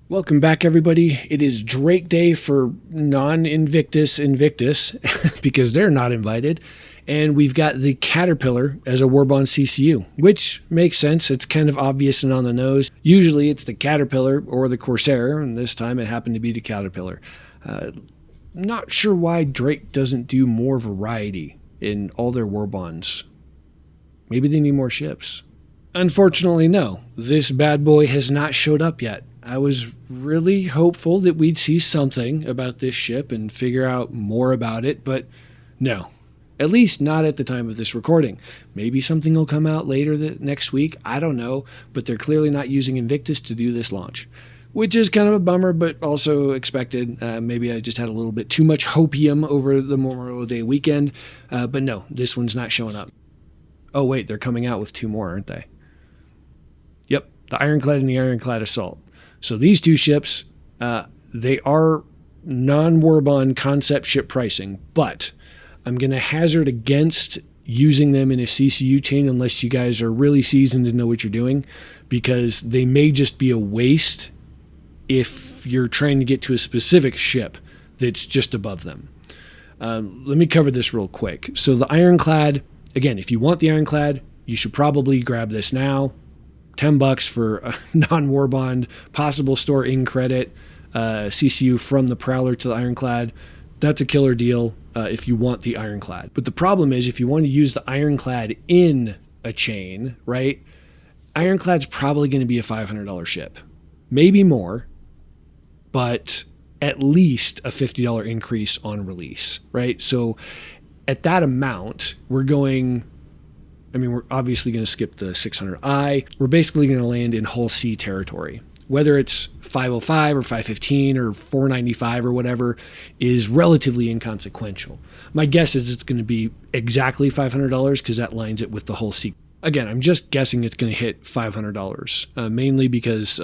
Welcome back, everybody. It is Drake Day for non-Invictus because they're not invited. And we've got the Caterpillar as a Warbond CCU, which makes sense. It's kind of obvious and on the nose. Usually it's the Caterpillar or the Corsair, and this time it happened to be the Caterpillar. Not sure why Drake doesn't do more variety in all their Warbonds. Maybe they need more ships. Unfortunately, no. This bad boy has not showed up yet. I was really hopeful that we'd see something about this ship and figure out more about it, but no. At least not at the time of this recording. Maybe something will come out later next week. I don't know, but they're clearly not using Invictus to do this launch, which is kind of a bummer, but also expected. Maybe I just had a little bit too much hopium over the Memorial Day weekend, but no, this one's not showing up. Oh, wait, they're coming out with two more, aren't they? Yep, the Ironclad and the Ironclad Assault. So these two ships, they are non-Warbond concept ship pricing, but I'm going to hazard against using them in a CCU chain unless you guys are really seasoned and know what you're doing, because they may just be a waste if you're trying to get to a specific ship that's just above them. Let me cover this real quick. So the Ironclad, again, if you want the Ironclad, you should probably grab this now. $10 for a non-Warbond, possible store in credit, CCU from the Prowler to the Ironclad. That's a killer deal if you want the Ironclad. But the problem is if you want to use the Ironclad in a chain, right? Ironclad's probably going to be a $500 ship. Maybe more, but at least a $50 increase on release, right? So at that amount, we're obviously going to skip the 600i. We're basically going to land in Hull C territory. Whether it's 505 or 515 or 495 or whatever is relatively inconsequential. My guess is it's going to be exactly $500 because that lines it with the Hull C. Again, I'm just guessing it's going to hit $500, mainly because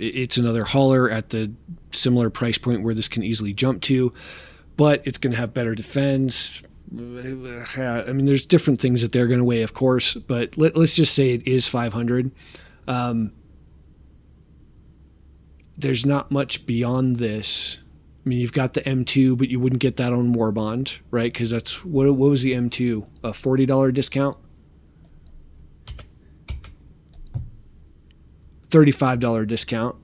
it's another hauler at the similar price point where this can easily jump to, but it's going to have better defense. There's different things that they're going to weigh, of course, but let's just say it is 500. There's not much beyond this. You've got the M2, but you wouldn't get that on Warbond, right? Because that's, what was the M2? A $40 discount? $35 discount.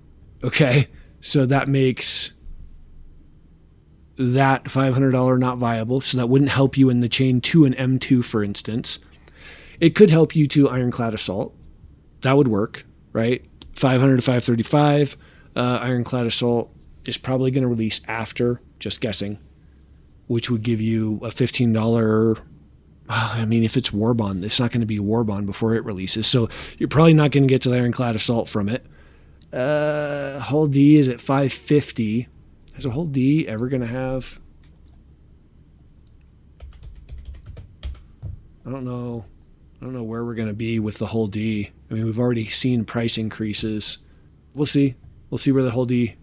Okay, so that makes that $500 not viable, so that wouldn't help you in the chain to an M2, for instance. It could help you to Ironclad Assault. That would work, right? 500 to 535. Ironclad Assault is probably going to release after, just guessing, which would give you a $15. If it's Warbond, it's not going to be Warbond before it releases, so you're probably not going to get to the Ironclad Assault from it. Hull D is at 550. Is a Hull D ever going to have... I don't know where we're going to be with the Hull D. We've already seen price increases. We'll see. We'll see where the Hull D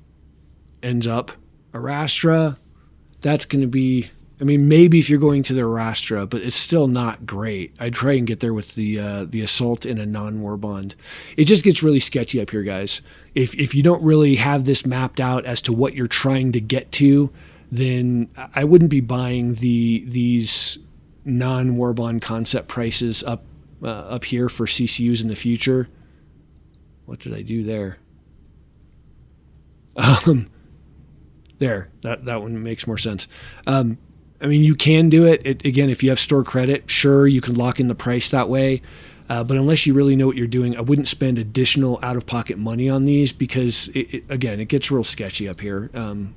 ends up. Arastra, that's going to be... maybe if you're going to the Arastra, but it's still not great. I'd try and get there with the Assault in a non-Warbond. It just gets really sketchy up here, guys. If you don't really have this mapped out as to what you're trying to get to, then I wouldn't be buying these non-Warbond concept prices up here for CCUs in the future. What did I do there? There, that one makes more sense. You can do it. Again, if you have store credit, sure, you can lock in the price that way. But unless you really know what you're doing, I wouldn't spend additional out-of-pocket money on these because, it gets real sketchy up here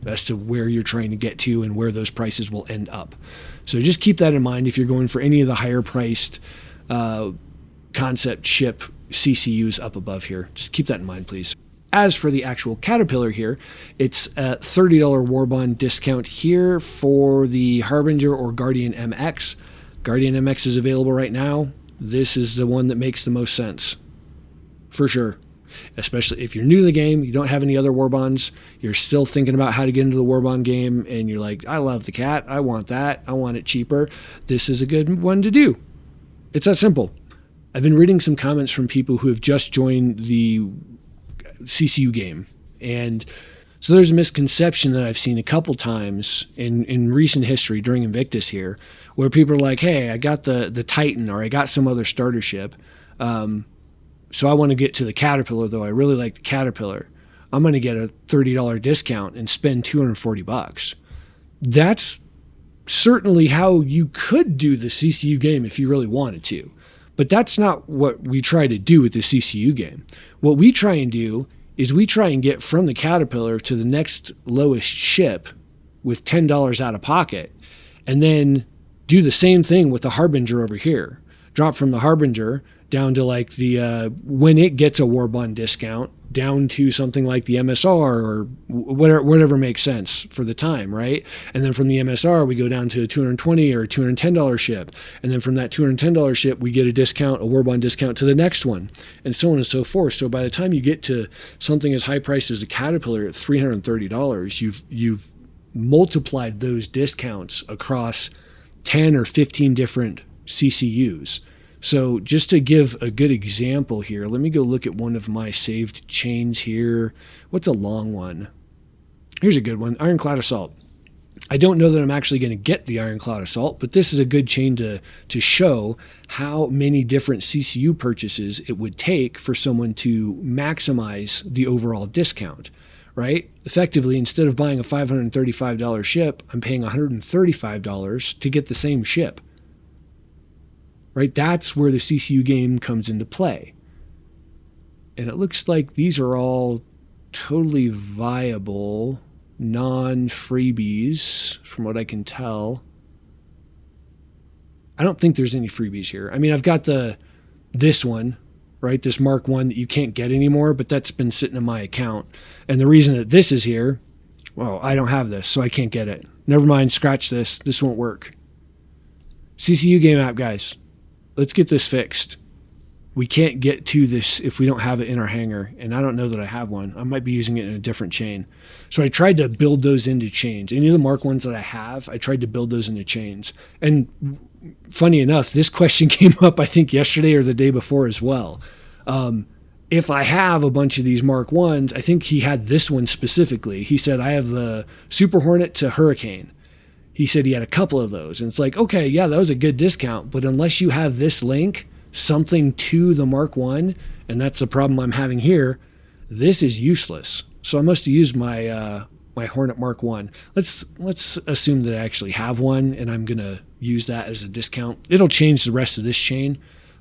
as to where you're trying to get to and where those prices will end up. So just keep that in mind if you're going for any of the higher-priced concept ship CCUs up above here. Just keep that in mind, please. As for the actual Caterpillar here, it's a $30 Warbond discount here for the Harbinger or Guardian MX. Guardian MX is available right now. This is the one that makes the most sense, for sure. Especially if you're new to the game, you don't have any other Warbonds, you're still thinking about how to get into the Warbond game, and you're like, I love the Cat, I want that, I want it cheaper. This is a good one to do. It's that simple. I've been reading some comments from people who have just joined the CCU game And so there's a misconception that I've seen a couple times in recent history during Invictus here, where people are like, hey, I got the Titan, or I got some other starter ship. So I want to get to the Caterpillar, though I really like the Caterpillar. I'm going to get a $30 discount and spend $240. That's certainly how you could do the CCU game if you really wanted to. But that's not what we try to do with the CCU game. What we try and do is we try and get from the Caterpillar to the next lowest ship with $10 out of pocket, and then do the same thing with the Harbinger over here. Drop from the Harbinger down to like the, when it gets a war bond discount, down to something like the MSR or whatever makes sense for the time, right? And then from the MSR, we go down to a $220 or $210 ship. And then from that $210 ship, we get a discount, a war bond discount to the next one, and so on and so forth. So by the time you get to something as high priced as the Caterpillar at $330, you've multiplied those discounts across 10 or 15 different CCUs. So just to give a good example here, let me go look at one of my saved chains here. What's a long one? Here's a good one, Ironclad Assault. I don't know that I'm actually going to get the Ironclad Assault, but this is a good chain to show how many different CCU purchases it would take for someone to maximize the overall discount, right? Effectively, instead of buying a $535 ship, I'm paying $135 to get the same ship. Right? That's where the CCU game comes into play. And it looks like these are all totally viable, non-freebies, from what I can tell. I don't think there's any freebies here. I mean, I've got this one, right? This Mark 1 that you can't get anymore, but that's been sitting in my account. And the reason that this is here, well, I don't have this, so I can't get it. Never mind, scratch this. This won't work. CCU game app, guys. Let's get this fixed. We can't get to this if we don't have it in our hangar, and I don't know that I have one. I might be using it in a different chain. So I tried to build those into chains. Any of the Mark 1s that I have, I tried to build those into chains. And funny enough, this question came up, I think, yesterday or the day before as well. If I have a bunch of these Mark 1s, I think he had this one specifically. He said, I have the Super Hornet to Hurricane. He said he had a couple of those. And it's like, okay, yeah, that was a good discount. But unless you have this link, something to the Mark 1, and that's the problem I'm having here, this is useless. So I must have used my my Hornet Mark 1. Let's assume that I actually have one, and I'm going to use that as a discount. It'll change the rest of this chain,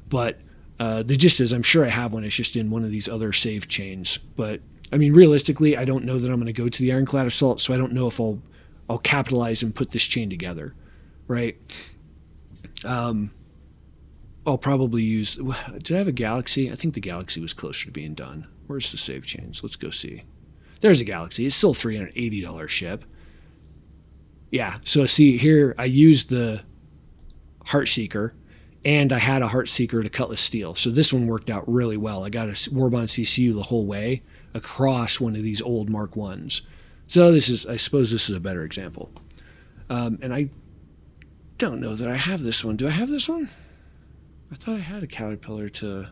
but the gist is I'm sure I have one. It's just in one of these other save chains. But, I mean, realistically, I don't know that I'm going to go to the Ironclad Assault, so I don't know if I'll capitalize and put this chain together, right? I'll probably use, did I have a Galaxy? I think the Galaxy was closer to being done. Where's the save chains? Let's go see. There's a Galaxy. It's still a $380 ship. Yeah, so see here, I used the Heartseeker, and I had a Heartseeker to Cutlass Steel. So this one worked out really well. I got a Warbond CCU the whole way across one of these old Mark 1s. So this is, I suppose this is a better example. And I don't know that I have this one. Do I have this one? I thought I had a Caterpillar to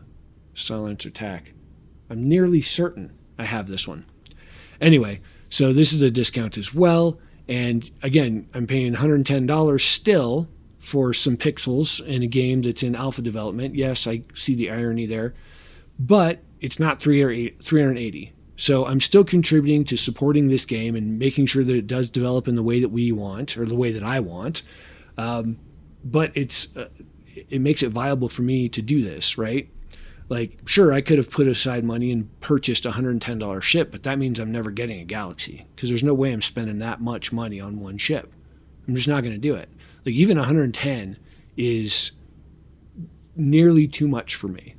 Starlancer TAC. I'm nearly certain I have this one. Anyway, so this is a discount as well. And again, I'm paying $110 still for some pixels in a game that's in alpha development. Yes, I see the irony there. But it's not $380. So I'm still contributing to supporting this game and making sure that it does develop in the way that we want, or the way that I want. But it makes it viable for me to do this, right? Like, sure, I could have put aside money and purchased a $110 ship, but that means I'm never getting a Galaxy, because there's no way I'm spending that much money on one ship. I'm just not going to do it. Like, even 110 is nearly too much for me,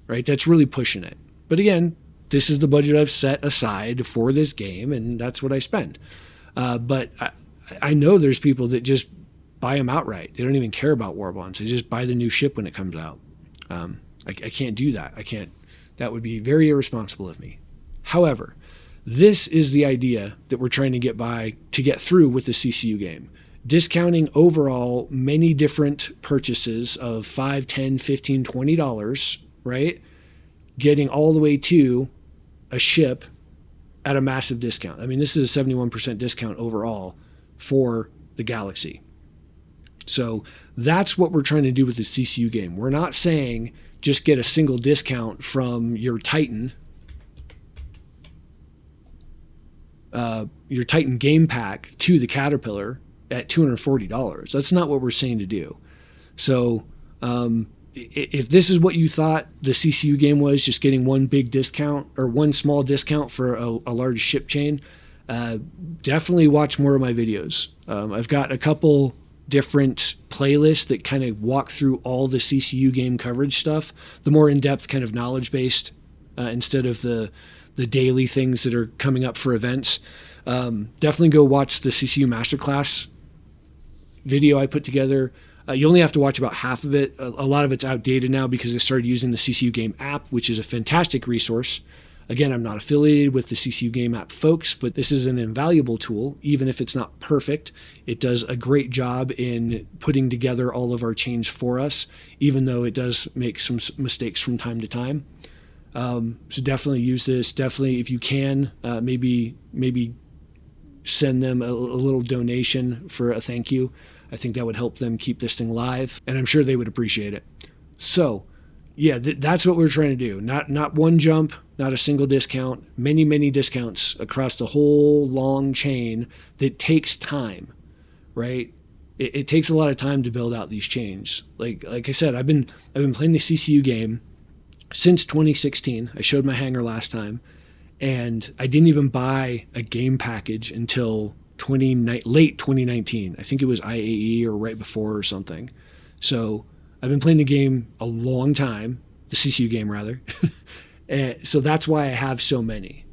right? That's really pushing it. But again, this is the budget I've set aside for this game, and that's what I spend. But I know there's people that just buy them outright. They don't even care about war bonds. They just buy the new ship when it comes out. I can't do that. I can't. That would be very irresponsible of me. However, this is the idea that we're trying to get through with the CCU game. Discounting overall many different purchases of $5, $10, $15, $20, right? Getting all the way to a ship at a massive discount. I mean, this is a 71% discount overall for the Galaxy. So that's what we're trying to do with the CCU game. We're not saying just get a single discount from your Titan game pack to the Caterpillar at $240. That's not what we're saying to do. So if this is what you thought the CCU game was, just getting one big discount or one small discount for a large ship chain, definitely watch more of my videos. I've got a couple different playlists that kind of walk through all the CCU game coverage stuff, the more in-depth kind of knowledge-based instead of the daily things that are coming up for events. Definitely go watch the CCU Masterclass video I put together. You only have to watch about half of it. A lot of it's outdated now because I started using the CCU Game app, which is a fantastic resource. Again, I'm not affiliated with the CCU Game app folks, but this is an invaluable tool. Even if it's not perfect, it does a great job in putting together all of our chains for us, even though it does make some mistakes from time to time. So definitely use this. Definitely, if you can, maybe send them a little donation for a thank you. I think that would help them keep this thing live, and I'm sure they would appreciate it. So, yeah, that's what we're trying to do. Not one jump, not a single discount, many discounts across the whole long chain that takes time, right? It takes a lot of time to build out these chains. Like I said, I've been playing the CCU game since 2016. I showed my hanger last time, and I didn't even buy a game package until late 2019. I think it was IAE or right before or something. So I've been playing the game a long time, the CCU game rather. And so that's why I have so many.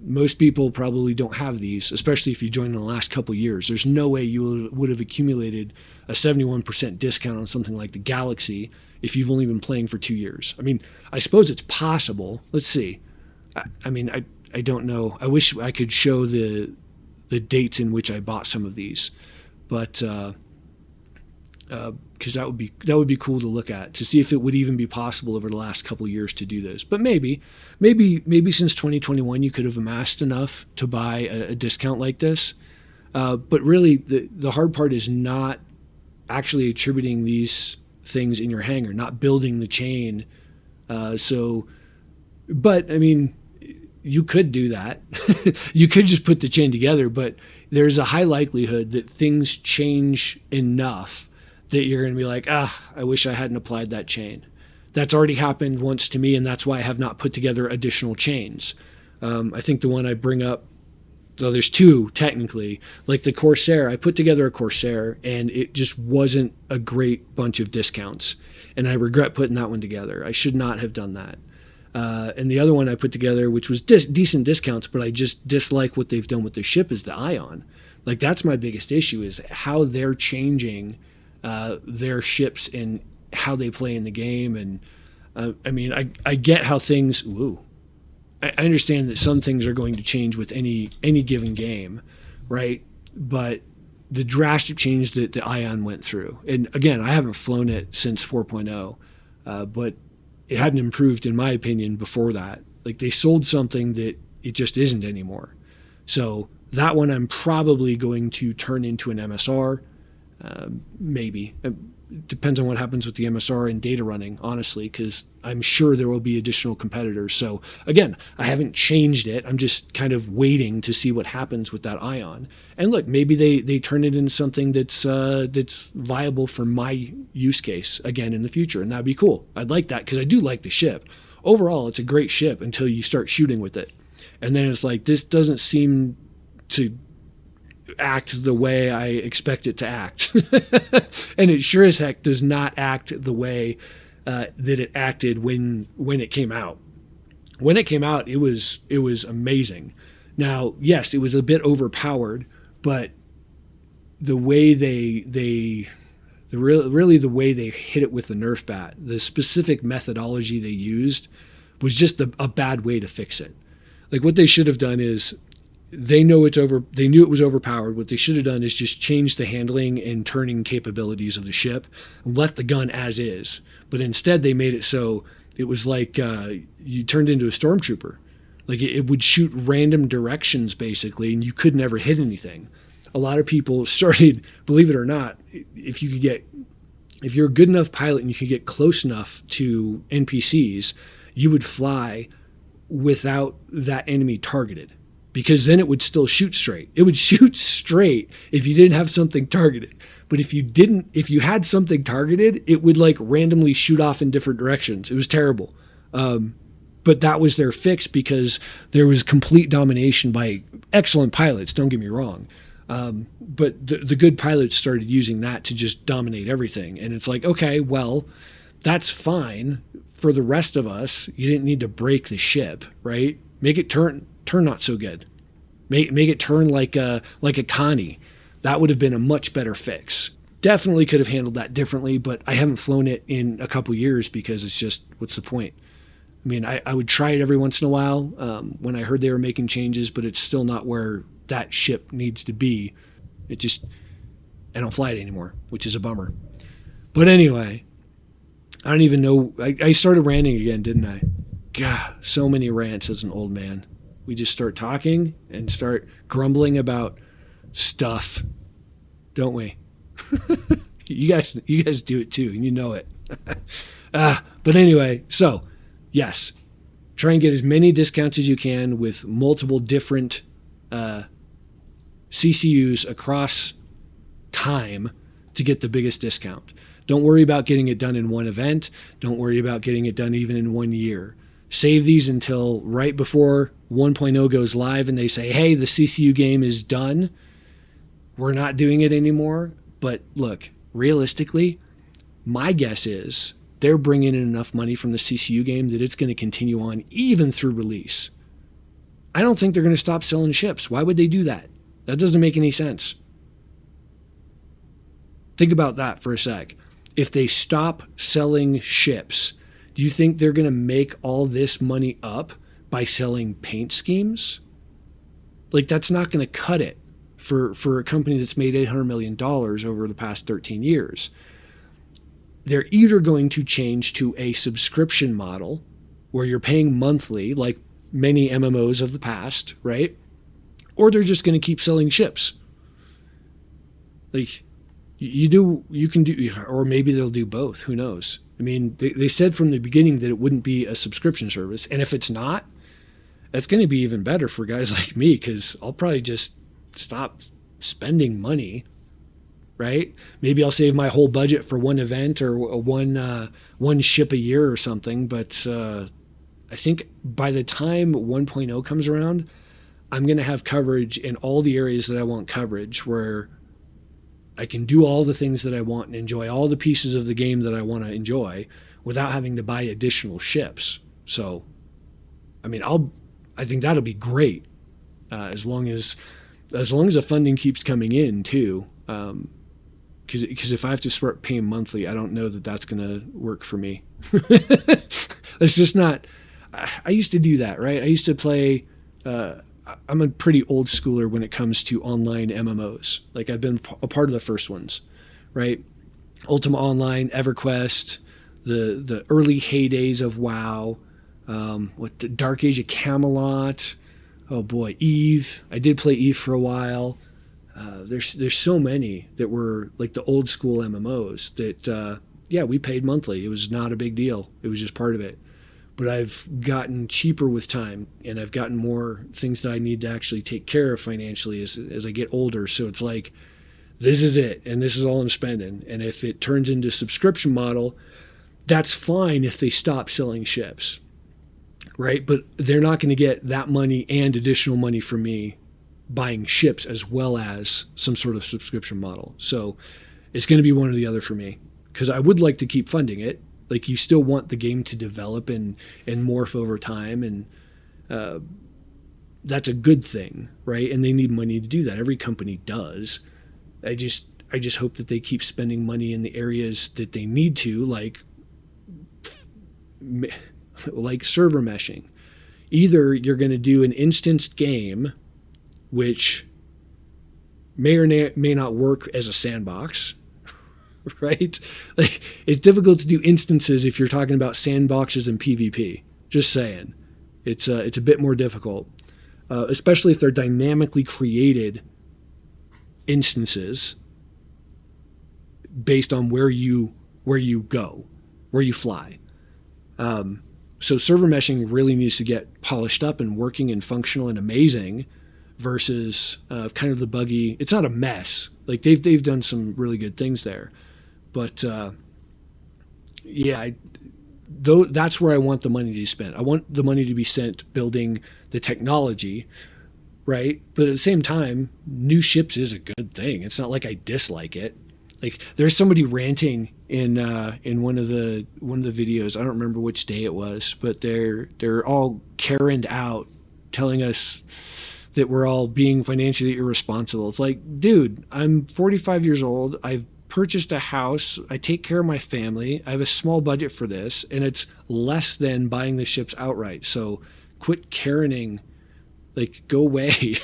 Most people probably don't have these, especially if you joined in the last couple years. There's no way you would have accumulated a 71% discount on something like the Galaxy if you've only been playing for 2 years. I mean, I suppose it's possible. Let's see. I don't know. I wish I could show the dates in which I bought some of these, but because that would be cool to look at, to see if it would even be possible over the last couple of years to do this. But maybe since 2021 you could have amassed enough to buy a discount like this. But really, the hard part is not actually attributing these things in your hanger, not building the chain. But I mean, you could do that. You could just put the chain together, but there's a high likelihood that things change enough that you're going to be like, I wish I hadn't applied that chain. That's already happened once to me, and that's why I have not put together additional chains. I think the one I bring up, though there's two technically, like the Corsair, I put together a Corsair, and it just wasn't a great bunch of discounts, and I regret putting that one together. I should not have done that. And the other one I put together, which was decent discounts, but I just dislike what they've done with the ship, is the Ion. Like, that's my biggest issue, is how they're changing their ships and how they play in the game. And I mean, I get how things. I understand that some things are going to change with any given game, right? But the drastic change that the Ion went through, and again, I haven't flown it since 4.0, but it hadn't improved, in my opinion, before that. Like, they sold something that it just isn't anymore. So that one I'm probably going to turn into an MSR. Maybe. It depends on what happens with the MSR and data running, honestly, because I'm sure there will be additional competitors. So again, I haven't changed it. I'm just kind of waiting to see what happens with that Ion. And look, maybe they turn it into something that's viable for my use case again in the future, and that'd be cool. I'd like that, because I do like the ship. Overall, it's a great ship until you start shooting with it. And then it's like, this doesn't seem to act the way I expect it to act. And it sure as heck does not act the way that it acted when it came out. When it came out, it was amazing. Now, yes, it was a bit overpowered, but the way really the way they hit it with the Nerf bat, the specific methodology they used, was just a bad way to fix it. Like, what they should have done is, they knew it was overpowered. What they should have done is just change the handling and turning capabilities of the ship and left the gun as is. But instead, they made it so it was like you turned into a stormtrooper. Like it would shoot random directions basically, and you could never hit anything. A lot of people started, believe it or not, if you're a good enough pilot and you could get close enough to NPCs, you would fly without that enemy targeted, because then it would still shoot straight. It would shoot straight if you didn't have something targeted. But if you had something targeted, it would like randomly shoot off in different directions. It was terrible. But that was their fix, because there was complete domination by excellent pilots, don't get me wrong. But the good pilots started using that to just dominate everything. And it's like, okay, well, that's fine. For the rest of us, you didn't need to break the ship, right? Make it turn not so good. Make it turn like a Connie. That would have been a much better fix. Definitely could have handled that differently, but I haven't flown it in a couple years because it's just, what's the point? I mean, I would try it every once in a while when I heard they were making changes, but it's still not where that ship needs to be. I don't fly it anymore, which is a bummer. But anyway, I don't even know. I started ranting again, didn't I? God, so many rants as an old man. We just start talking and start grumbling about stuff, don't we? You guys do it too, and you know it. But anyway, so yes, try and get as many discounts as you can with multiple different CCUs across time to get the biggest discount. Don't worry about getting it done in one event. Don't worry about getting it done even in 1 year. Save these until right before 1.0 goes live and they say, hey, the CCU game is done. We're not doing it anymore. But look, realistically, my guess is they're bringing in enough money from the CCU game that it's going to continue on even through release. I don't think they're going to stop selling ships. Why would they do that? That doesn't make any sense. Think about that for a sec. If they stop selling ships, do you think they're going to make all this money up by selling paint schemes? Like, that's not going to cut it for a company that's made $800 million over the past 13 years. They're either going to change to a subscription model where you're paying monthly, like many MMOs of the past, right? Or they're just going to keep selling ships. Like, you can do, or maybe they'll do both. Who knows? I mean, they said from the beginning that it wouldn't be a subscription service. And if it's not, that's going to be even better for guys like me, because I'll probably just stop spending money, right? Maybe I'll save my whole budget for one event or one ship a year or something. But I think by the time 1.0 comes around, I'm going to have coverage in all the areas that I want coverage, where I can do all the things that I want and enjoy all the pieces of the game that I want to enjoy without having to buy additional ships. So, I mean, I think that'll be great as long as the funding keeps coming in too. Because if I have to start paying monthly, I don't know that that's going to work for me. It's just not. I used to do that, right? I used to play. I'm a pretty old schooler when it comes to online MMOs. Like, I've been a part of the first ones, right? Ultima Online, EverQuest, the early heydays of WoW, the Dark Age of Camelot. Oh boy, Eve. I did play Eve for a while. There's so many that were like the old school MMOs that we paid monthly. It was not a big deal. It was just part of it. But I've gotten cheaper with time, and I've gotten more things that I need to actually take care of financially as I get older. So it's like, this is it, and this is all I'm spending. And if it turns into a subscription model, that's fine if they stop selling ships, right? But they're not going to get that money and additional money from me buying ships as well as some sort of subscription model. So it's going to be one or the other for me, because I would like to keep funding it. Like, you still want the game to develop and morph over time, and that's a good thing, right? And they need money to do that. Every company does. I just hope that they keep spending money in the areas that they need to, like server meshing. Either you're going to do an instanced game, which may or may not work as a sandbox, right? Like, it's difficult to do instances if you're talking about sandboxes and PvP. Just saying. It's a bit more difficult, especially if they're dynamically created instances based on where you go, where you fly. So server meshing really needs to get polished up and working and functional and amazing versus kind of the buggy. It's not a mess. Like they've done some really good things there, but that's where I want the money to be spent. I want the money to be spent building the technology, right? But at the same time, new ships is a good thing. It's not like I dislike it. Like there's somebody ranting in one of the videos. I don't remember which day it was, but they're all Karened out, telling us that we're all being financially irresponsible. It's like, dude, I'm 45 years old. I've purchased a house. I take care of my family. I have a small budget for this, and it's less than buying the ships outright. So quit Karening. Like, go away.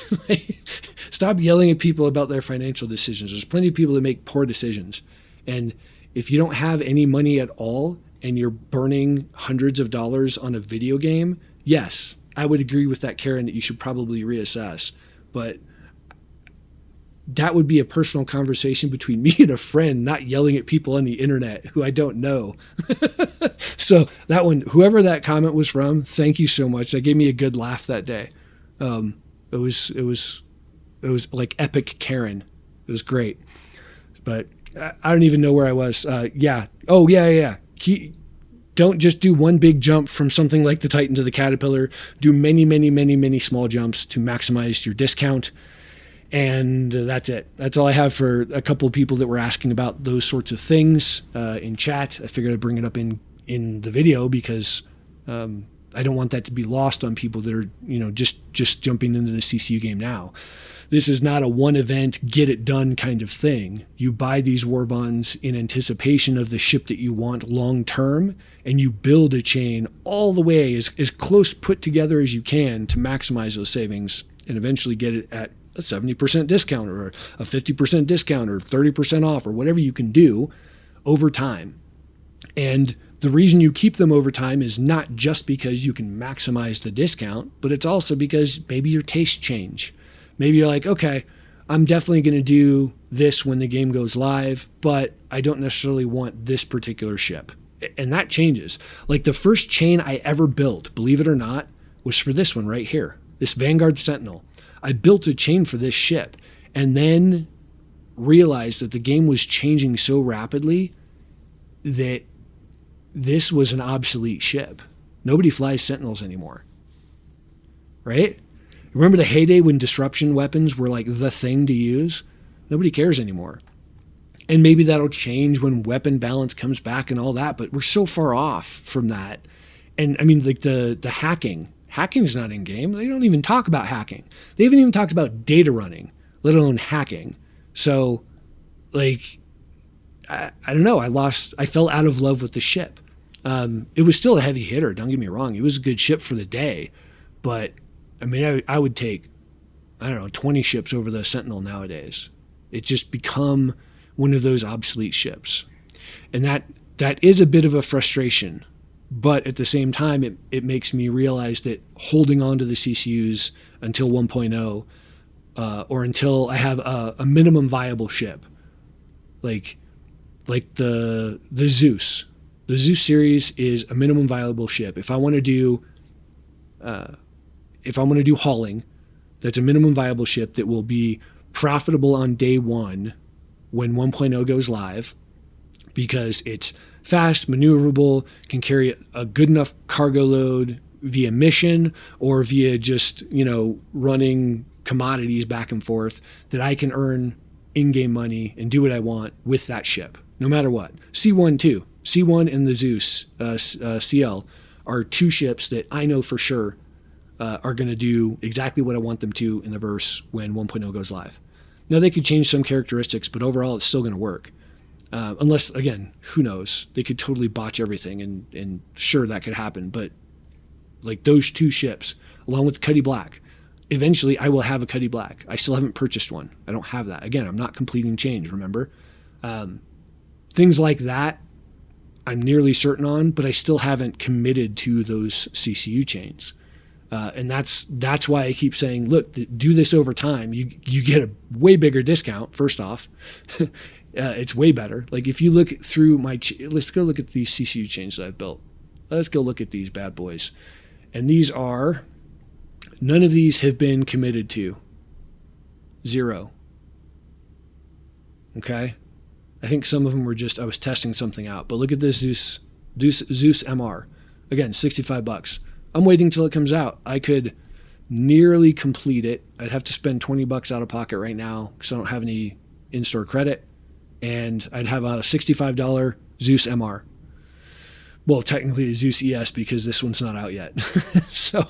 Stop yelling at people about their financial decisions. There's plenty of people that make poor decisions. And if you don't have any money at all and you're burning hundreds of dollars on a video game, yes, I would agree with that, Karen, that you should probably reassess. But that would be a personal conversation between me and a friend, not yelling at people on the internet who I don't know. So that one, whoever that comment was from, thank you so much. That gave me a good laugh that day. It was like epic Karen. It was great, but I don't even know where I was. Yeah. Oh yeah. Don't just do one big jump from something like the Titan to the Caterpillar. Do many small jumps to maximize your discount. And that's it. That's all I have for a couple of people that were asking about those sorts of things in chat. I figured I'd bring it up in the video because I don't want that to be lost on people that are, just jumping into the CCU game now. This is not a one event, get it done kind of thing. You buy these war bonds in anticipation of the ship that you want long term, and you build a chain all the way as close put together as you can to maximize those savings and eventually get it at a 70% discount or a 50% discount or 30% off or whatever you can do over time. And the reason you keep them over time is not just because you can maximize the discount, but it's also because maybe your tastes change. Maybe you're like, okay, I'm definitely going to do this when the game goes live, but I don't necessarily want this particular ship. And that changes. Like the first chain I ever built, believe it or not, was for this one right here, this Vanguard Sentinel. I built a chain for this ship and then realized that the game was changing so rapidly that this was an obsolete ship. Nobody flies Sentinels anymore, right? Remember the heyday when disruption weapons were like the thing to use? Nobody cares anymore. And maybe that'll change when weapon balance comes back and all that, but we're so far off from that. And I mean, like the hacking's not in game. They don't even talk about hacking. They haven't even talked about data running, let alone hacking. So like, I don't know. I fell out of love with the ship. It was still a heavy hitter. Don't get me wrong. It was a good ship for the day, but I mean, I would take, 20 ships over the Sentinel nowadays. It's just become one of those obsolete ships. And that is a bit of a frustration, but at the same time, it makes me realize that holding on to the CCUs until 1.0, or until I have a minimum viable ship, like the Zeus. The Zeus series is a minimum viable ship. If I want to do hauling, that's a minimum viable ship that will be profitable on day one when 1.0 goes live, because it's fast, maneuverable, can carry a good enough cargo load via mission or via just, running commodities back and forth that I can earn in-game money and do what I want with that ship, no matter what. C1 too. C1 and the Zeus CL are two ships that I know for sure are going to do exactly what I want them to in the verse when 1.0 goes live. Now, they could change some characteristics, but overall it's still going to work. Unless, again, who knows? They could totally botch everything, and sure, that could happen. But like those two ships, along with the Cuddy Black, eventually I will have a Cuddy Black. I still haven't purchased one. I don't have that. Again, I'm not completing change, remember? Things like that, I'm nearly certain on, but I still haven't committed to those CCU chains. And that's why I keep saying, look, do this over time. You get a way bigger discount. First off, it's way better. Like if you look through let's go look at these CCU chains that I've built. Let's go look at these bad boys. And none of these have been committed to. 0. Okay. I think some of them were I was testing something out, but look at this Zeus MR. Again, $65. I'm waiting till it comes out. I could nearly complete it. I'd have to spend $20 out of pocket right now because I don't have any in-store credit. And I'd have a $65 Zeus MR. Well, technically a Zeus ES because this one's not out yet. So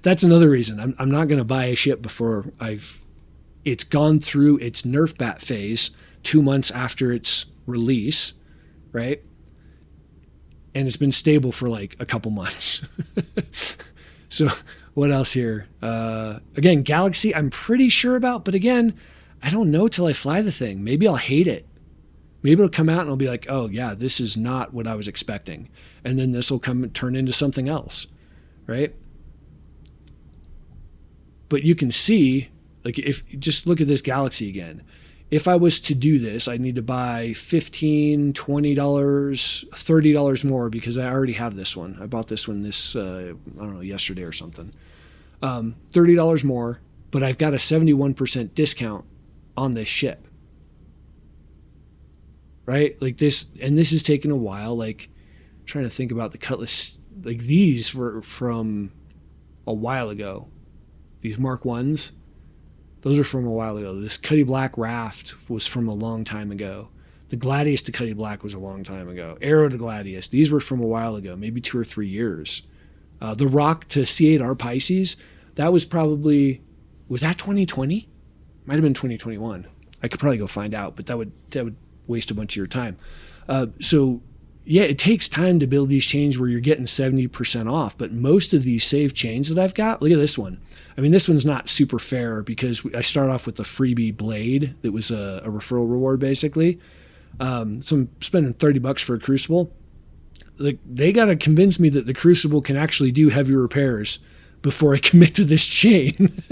that's another reason. I'm not going to buy a ship before it's gone through its nerf bat phase 2 months after its release, right? And it's been stable for like a couple months. So what else here? Again, Galaxy, I'm pretty sure about, but again, I don't know till I fly the thing. Maybe I'll hate it. Maybe it'll come out and I'll be like, oh yeah, this is not what I was expecting. And then this will turn into something else, right? But you can see, like if just look at this Galaxy again. If I was to do this, I'd need to buy $15, $20, $30 more because I already have this one. I bought this one I don't know, yesterday or something. $30 more, but I've got a 71% discount on this ship. Right? Like this, and this has taken a while. Like, I'm trying to think about the Cutlass. Like these were from a while ago. These Mark 1s. Those are from a while ago. This Cuddy Black Raft was from a long time ago. The Gladius to Cuddy Black was a long time ago. Arrow to Gladius. These were from a while ago, maybe 2 or 3 years. The Rock to C8R Pisces, that was was that 2020? Might have been 2021. I could probably go find out, but that would waste a bunch of your time. So yeah, it takes time to build these chains where you're getting 70% off, but most of these save chains that I've got, look at this one. I mean, this one's not super fair because I start off with the freebie blade that was a referral reward basically. So I'm spending $30 for a Crucible. Like they got to convince me that the Crucible can actually do heavy repairs before I commit to this chain,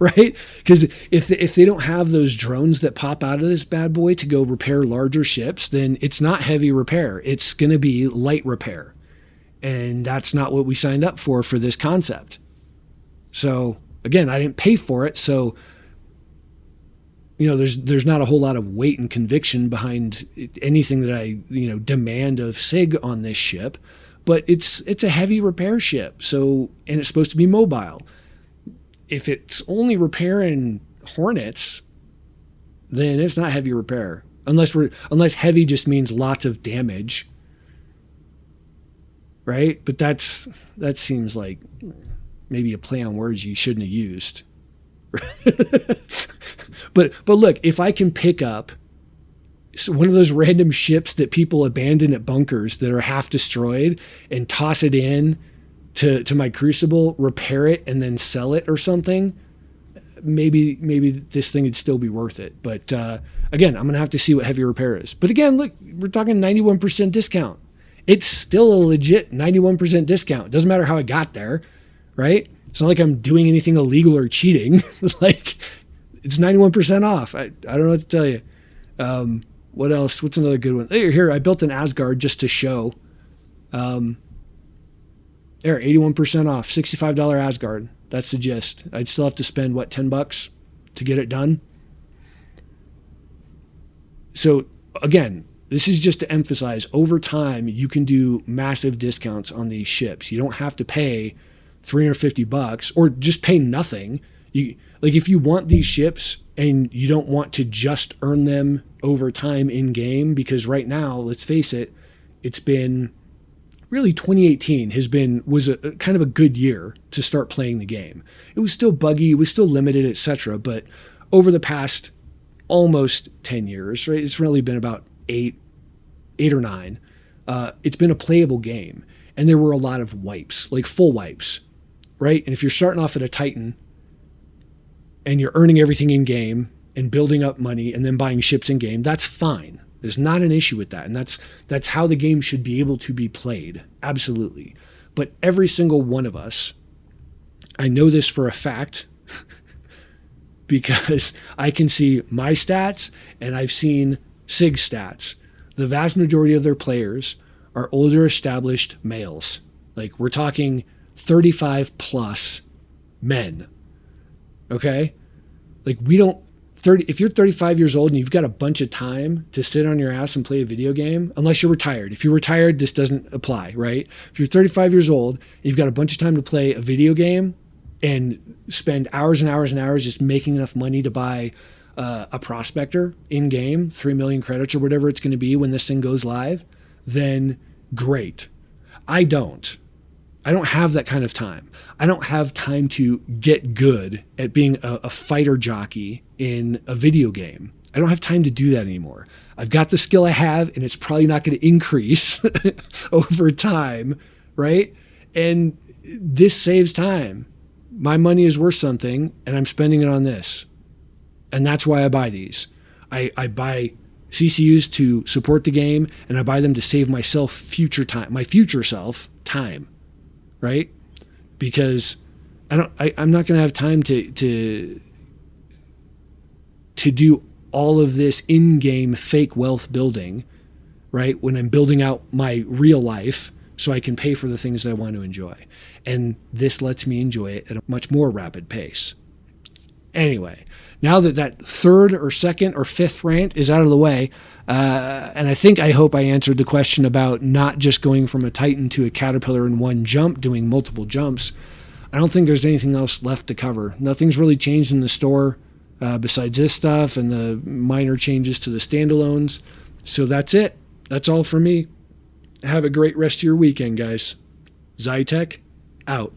right? Because if they don't have those drones that pop out of this bad boy to go repair larger ships, then it's not heavy repair. It's going to be light repair. And that's not what we signed up for this concept. So again, I didn't pay for it. So, you know, there's not a whole lot of weight and conviction behind anything that I, demand of SIG on this ship. But it's a heavy repair ship, and it's supposed to be mobile. If it's only repairing Hornets, then it's not heavy repair. Unless heavy just means lots of damage, right? But that seems like maybe a play on words you shouldn't have used. But look, if I can pick up one of those random ships that people abandon at bunkers that are half destroyed and toss it in to my Crucible, repair it, and then sell it or something, maybe this thing would still be worth it. But again, I'm going to have to see what heavy repair is. But again, look, we're talking 91% discount. It's still a legit 91% discount. It doesn't matter how I got there, right? It's not like I'm doing anything illegal or cheating. Like, it's 91% off. I don't know what to tell you. What else? What's another good one? Here, I built an Asgard just to show. There, 81% off, $65 Asgard. That's the gist. I'd still have to spend, $10 to get it done? So, again, this is just to emphasize, over time, you can do massive discounts on these ships. You don't have to pay $350 or just pay nothing. If you want these ships and you don't want to just earn them over time in game, because right now, let's face it, it's been really 2018 was a kind of a good year to start playing the game. It was still buggy, it was still limited, etc. But over the past almost 10 years, right? It's really been about eight or nine. It's been a playable game, and there were a lot of wipes, like full wipes, right? And if you're starting off at a Titan and you're earning everything in game and building up money and then buying ships in game, that's fine. There's not an issue with that. And that's how the game should be able to be played. Absolutely. But every single one of us I know this for a fact because I can see my stats and I've seen SIG stats. The vast majority of their players are older established males. Like we're talking 35 plus men. Okay? Like we don't if you're 35 years old and you've got a bunch of time to sit on your ass and play a video game, unless you're retired. If you're retired, this doesn't apply, right? If you're 35 years old and you've got a bunch of time to play a video game and spend hours and hours and hours just making enough money to buy a prospector in game, 3 million credits or whatever it's going to be when this thing goes live, then great. I don't have that kind of time. I don't have time to get good at being a fighter jockey in a video game. I don't have time to do that anymore. I've got the skill I have, and it's probably not going to increase over time, right? And this saves time. My money is worth something, and I'm spending it on this. And that's why I buy these. I buy CCUs to support the game, and I buy them to save myself future time, my future self time, right? Because I'm not going to have time to do all of this in-game fake wealth building, right? When I'm building out my real life so I can pay for the things that I want to enjoy. And this lets me enjoy it at a much more rapid pace. Anyway, now that third or second or fifth rant is out of the way, and I hope I answered the question about not just going from a Titan to a Caterpillar in one jump, doing multiple jumps. I don't think there's anything else left to cover. Nothing's really changed in the store besides this stuff and the minor changes to the standalones. So that's it. That's all for me. Have a great rest of your weekend, guys. Zi-Tek, out.